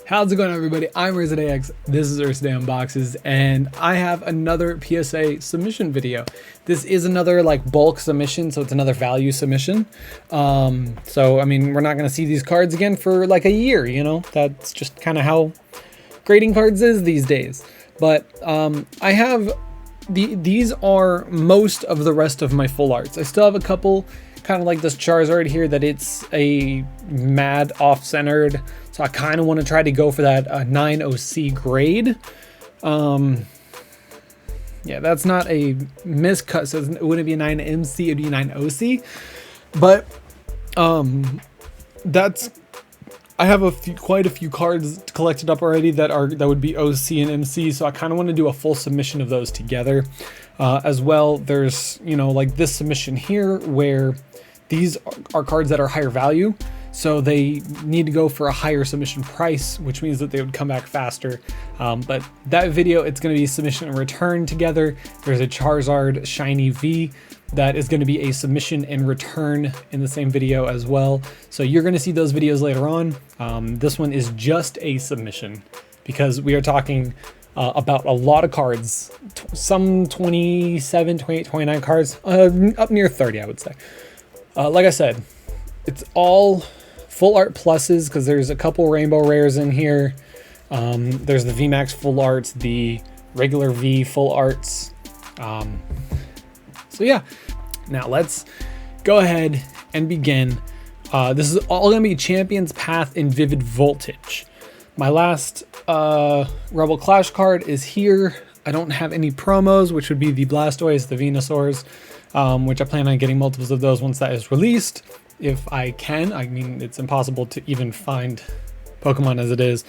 How's it going, everybody? I'm UrsidaeX. This is UrsidaeUnboXes, and I have another PSA submission video. This is another like bulk submission, so it's another value submission. So I mean, we're not going to see these cards again for like a year, you know? That's just kind of how grading cards is these days. But I have these are most of the rest of my full arts. I still have a couple, kind of like this Charizard here, that it's a mad off-centered, so I kind of want to try to go for that 9 OC grade. Yeah, that's not a miscut, so it wouldn't be a 9 MC, it'd be a 9 OC. But I have quite a few cards collected up already that would be OC and MC, so I kind of want to do a full submission of those together. As well, there's, you know, like this submission here where these are cards that are higher value, so they need to go for a higher submission price, which means that they would come back faster. But that video, it's going to be submission and return together. There's a Charizard Shiny V that is going to be a submission and return in the same video as well. So you're going to see those videos later on. This one is just a submission because we are talking about a lot of cards, some 27, 28, 29 cards, up near 30, I would say. Like I said, it's all full art pluses because there's a couple rainbow rares in here. There's the VMAX full arts, the regular V full arts. So yeah, now let's go ahead and begin. This is all going to be Champion's Path in Vivid Voltage. My last Rebel Clash card is here. I don't have any promos, which would be the Blastoise, the Venusaurs, which I plan on getting multiples of those once that is released, if I can. I mean, it's impossible to even find Pokemon as it is,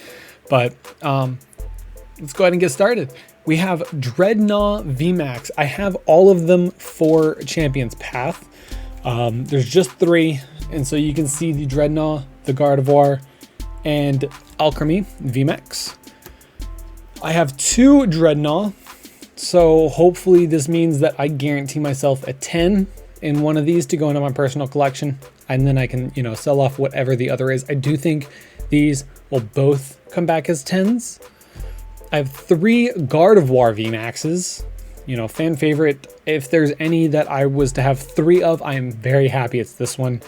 but let's go ahead and get started. We have Dreadnought VMAX. I have all of them for Champion's Path. There's just 3, and so you can see the Dreadnought, the Gardevoir, and Alchemy VMAX. I have 2 Dreadnought, so hopefully this means that I guarantee myself a 10 in one of these to go into my personal collection, and then I can, you know, sell off whatever the other is. I do think these will both come back as 10s. I have 3 Gardevoir VMAXs, you know, fan favorite. If there's any that I was to have 3 of, I am very happy it's this one.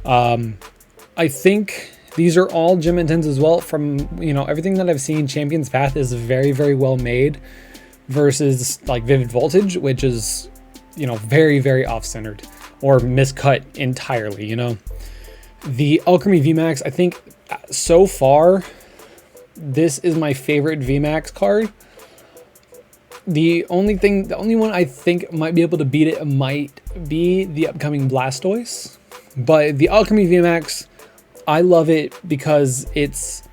I think these are all gym and 10s as well. From, you know, everything that I've seen, Champion's Path is very, very well made versus like Vivid Voltage, which is, you know, very, very off-centered or miscut entirely, you know. The Alchemy VMAX, I think so far, this is my favorite VMAX card. The only one I think might be able to beat it might be the upcoming Blastoise. But the Alchemy VMAX, I love it because it's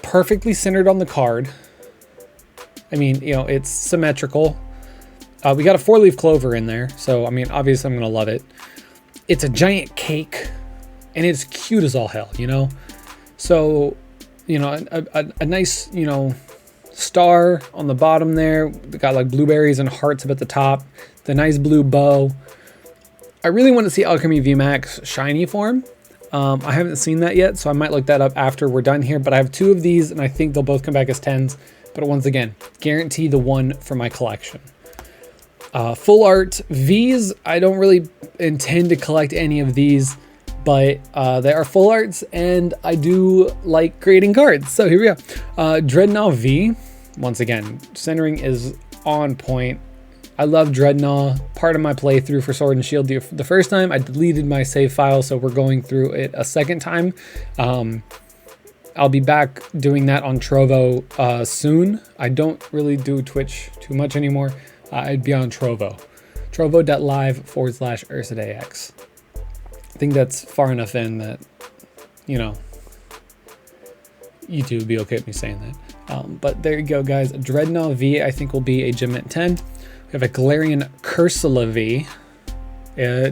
perfectly centered on the card. I mean, you know, it's symmetrical. We got a 4-leaf clover in there, so I mean, obviously I'm gonna love it. It's a giant cake, and it's cute as all hell, you know. So, you know, a nice, you know, star on the bottom there. We got like blueberries and hearts up at the top. The nice blue bow. I really want to see Alchemy VMAX shiny form. I haven't seen that yet, so I might look that up after we're done here. But I have 2 of these, and I think they'll both come back as 10s. But once again, guarantee the one for my collection. Full art Vs, I don't really intend to collect any of these, but they are full arts, and I do like creating cards. So here we go. Dreadnought V, once again, centering is on point. I love Dreadnought. Part of my playthrough for Sword and Shield, the first time I deleted my save file, so we're going through it a second time. I'll be back doing that on Trovo soon. I don't really do Twitch too much anymore. I'd be on Trovo. Trovo.live/UrsidaeX. I think that's far enough in that, you know, YouTube would be okay with me saying that. But there you go, guys. Dreadnought V, I think, will be a gym at 10. We have a Galarian Cursula V.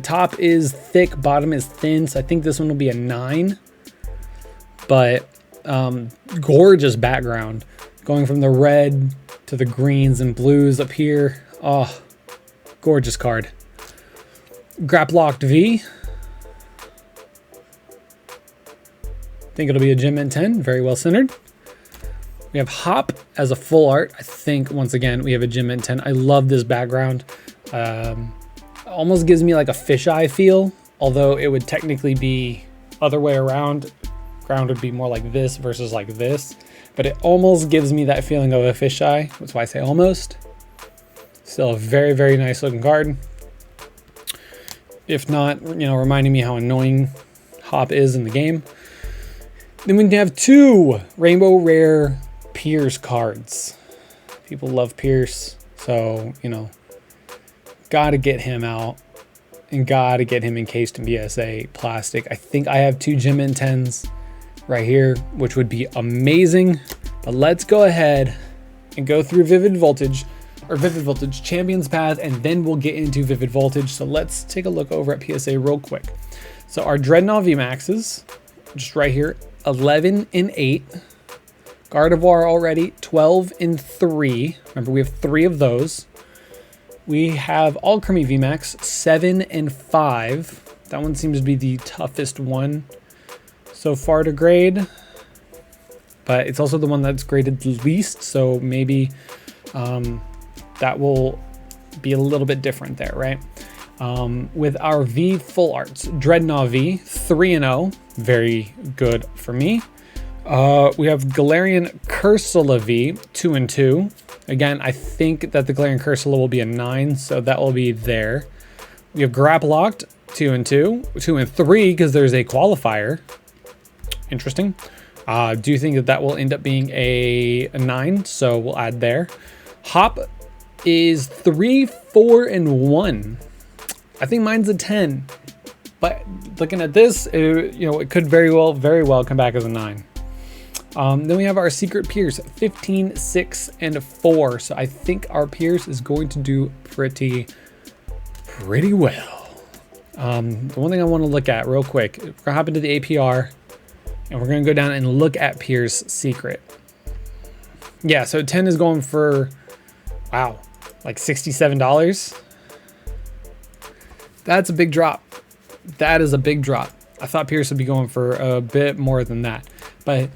Top is thick, bottom is thin, so I think this one will be a 9. But gorgeous background, going from the red to the greens and blues up here. Oh, gorgeous card. Graplocked V. think it'll be a Gem Mint 10, very well centered. We have Hop as a full art. I think, once again, we have a Gem Mint 10. I love this background. Almost gives me like a fisheye feel, although it would technically be other way around. Ground would be more like this versus like this, but it almost gives me that feeling of a fisheye. That's why I say almost. Still a very, very nice looking card. If not, you know, reminding me how annoying Hop is in the game. Then we have 2 Rainbow Rare Pierce cards. People love Pierce, so, you know, gotta get him out and gotta get him encased in PSA plastic. I think I have 2 Gem Mint 10s right here, which would be amazing. But let's go ahead and go through Vivid Voltage, or Vivid Voltage Champions Path, and then we'll get into Vivid Voltage. So let's take a look over at PSA real quick. So our Dreadnought VMAXs, just right here, 11 and 8. Gardevoir already, 12 and 3. Remember, we have 3 of those. We have Alchemy VMAX, 7 and 5. That one seems to be the toughest one so far to grade, but it's also the one that's graded the least, so maybe that will be a little bit different there, right? With our V full arts, Dreadnought V, 3 and 0, very good for me. We have Galarian Cursula V, 2 and 2. Again, I think that the Galarian Cursula will be a 9, so that will be there. We have Grapploct, 2 and 2, 2 and 3 because there's a qualifier. Interesting. Do you think that that will end up being a 9? So we'll add there. Hop is 3, 4, and 1. I think mine's a 10, but looking at this, you know, it could very well come back as a 9. Then we have our Secret Pierce, 15, 6, and 4. So I think our Pierce is going to do pretty well. The one thing I want to look at real quick, we're gonna hop into the APR, and we're gonna go down and look at Pierce Secret. Yeah, so 10 is going for, wow, like $67. That's a big drop. That is a big drop. I thought Pierce would be going for a bit more than that, but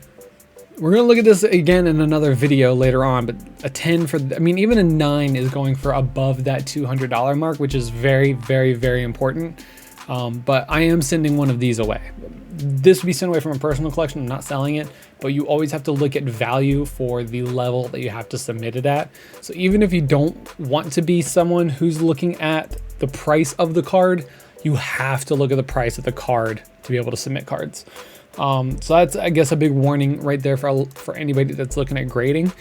we're gonna look at this again in another video later on. But a 10 for, I mean, even a 9 is going for above that $200 mark, which is very, very, very important. But I am sending one of these away. This would be sent away from a personal collection. I'm not selling it, but you always have to look at value for the level that you have to submit it at. So even if you don't want to be someone who's looking at the price of the card, you have to look at the price of the card to be able to submit cards. So that's, I guess, a big warning right there for anybody that's looking at grading,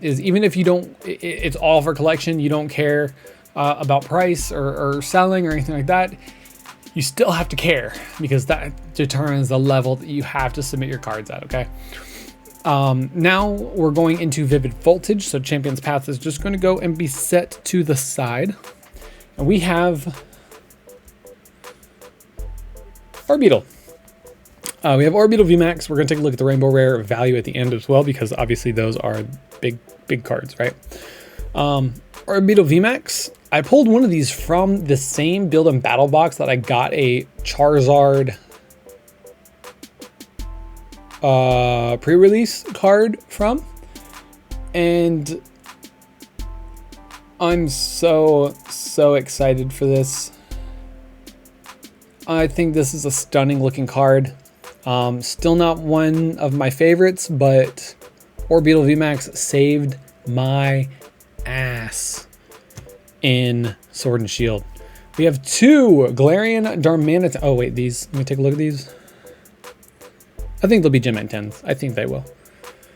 is even if you don't, it's all for collection, you don't care about price or selling or anything like that, you still have to care because that determines the level that you have to submit your cards at, okay? Now we're going into Vivid Voltage. So Champions Path is just going to go and be set to the side. And we have Orbeetle. We have Orbeetle VMAX. We're going to take a look at the Rainbow Rare value at the end as well, because obviously those are big cards, right? Orbeetle VMAX. I pulled one of these from the same build and battle box that I got a Charizard pre-release card from, and I'm so excited for this. I think this is a stunning looking card. Still not one of my favorites, but Orbeetle VMAX saved my ass in Sword and Shield. We have 2 Galarian Darmanitan. Oh wait, these, let me take a look at these. I think they'll be Gem Mint 10s. I think they will,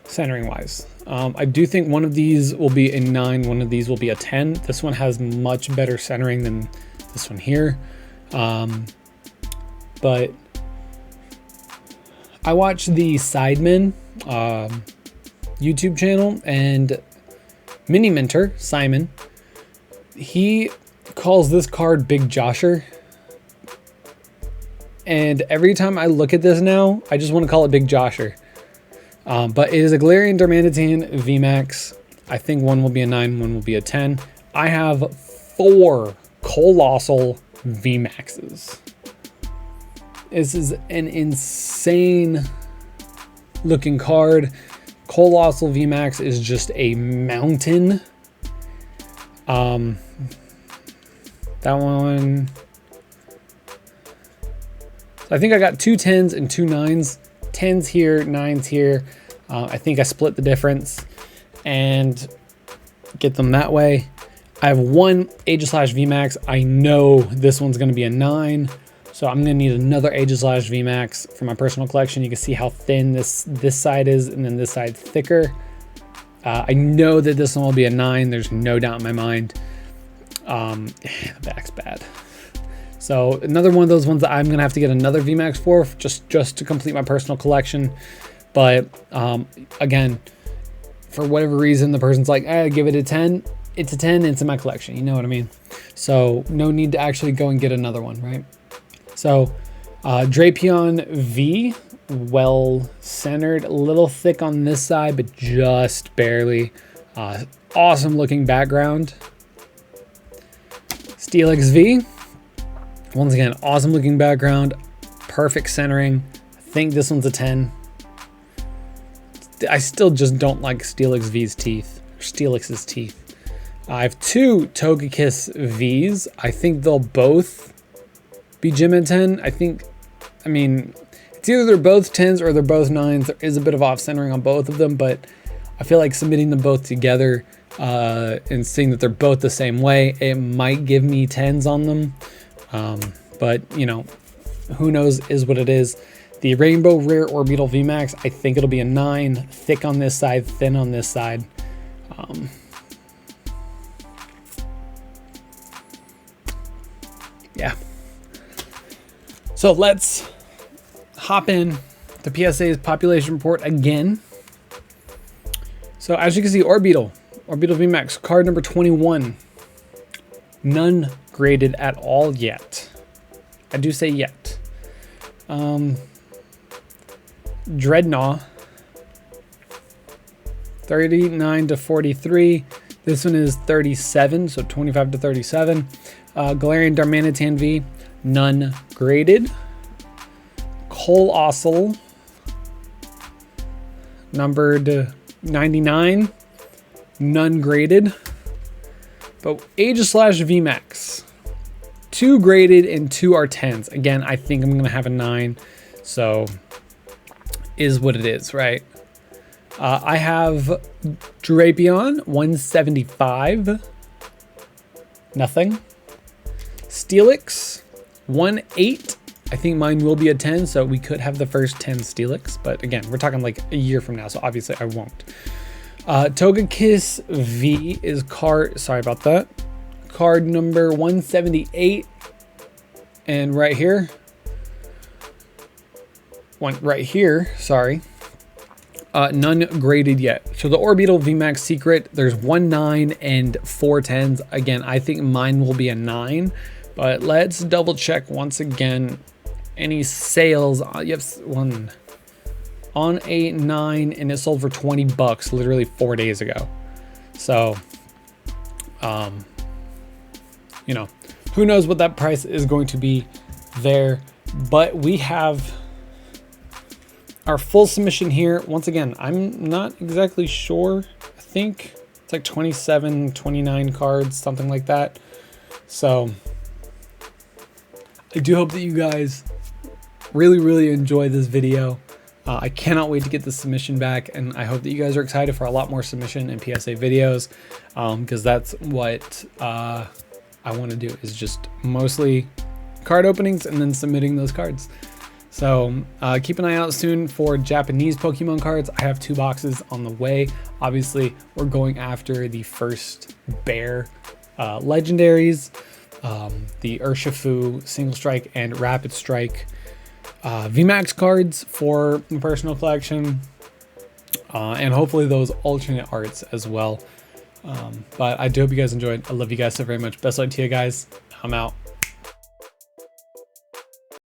centering wise. I do think one of these will be a 9, one of these will be a 10. This one has much better centering than this one here. But I watched the Sidemen YouTube channel, and Mini Minter, Simon, he calls this card Big Josher. And every time I look at this now, I just want to call it Big Josher. But it is a Galarian Darmanitan VMAX. I think one will be a 9, one will be a 10. I have 4 Colossal VMAXs. This is an insane looking card. Colossal VMAX is just a mountain. That one, so I think I got 2 10s and 2 9s. 10s here, 9s here. I think I split the difference and get them that way. I have one Aegislash VMAX. I know this one's going to be a 9, so I'm going to need another Aegislash VMAX for my personal collection. You can see how thin this side is, and then this side thicker. I know that this one will be a 9. There's no doubt in my mind. The back's bad. So another one of those ones that I'm gonna have to get another VMAX for, just to complete my personal collection. But again, for whatever reason, the person's like, give it a 10. It's a 10, it's in my collection. You know what I mean? So no need to actually go and get another one, right? So Drapion V, well centered, a little thick on this side, but just barely. Awesome looking background. Steelix V, once again, awesome looking background, perfect centering. I think this one's a 10. I still just don't like Steelix V's teeth, or Steelix's teeth. I have 2 Togekiss Vs. I think they'll both be Gym at 10. I mean, it's either they're both 10s or they're both 9s. There is a bit of off centering on both of them, but I feel like submitting them both together and seeing that they're both the same way, it might give me 10s on them. But you know, who knows is what it is. The Rainbow Rare Orbital VMAX, I think it'll be a 9, thick on this side, thin on this side. Yeah. So let's hop in to PSA's population report again. So as you can see, Orbital VMAX, card number 21. None graded at all yet. I do say yet. Dreadnought, 39 to 43. This one is 37, so 25 to 37. Galarian Darmanitan V, none graded. Colossal, numbered 99, none graded. But Aegislash VMAX, 2 graded and 2 are 10s. Again, I think I'm gonna have a 9, so is what it is, right? I have Drapion, 175, nothing. Steelix, 1-8. I think mine will be a 10, so we could have the first 10 Steelix, but again, we're talking like a year from now, so obviously I won't. Togekiss V is sorry about that, card number 178, and right here, sorry, none graded yet. So the Orbital VMAX Secret, there's 1 9 and 4 10s. Again, I think mine will be a 9, but let's double check once again any sales. Yep, one on a 9, and it sold for 20 bucks literally 4 days ago. So you know, who knows what that price is going to be there, but we have our full submission here. Once again, I'm not exactly sure. I think it's like 27, 29 cards, something like that. So I do hope that you guys really enjoy this video. I cannot wait to get the submission back, and I hope that you guys are excited for a lot more submission and PSA videos, because that's what I want to do, is just mostly card openings and then submitting those cards. So keep an eye out soon for Japanese Pokemon cards. I have 2 boxes on the way. Obviously, we're going after the first Bear legendaries, the Urshifu Single Strike and Rapid Strike VMAX cards for the personal collection, and hopefully those alternate arts as well. But I do hope you guys enjoyed. I love you guys so very much. Best luck to you guys. I'm out.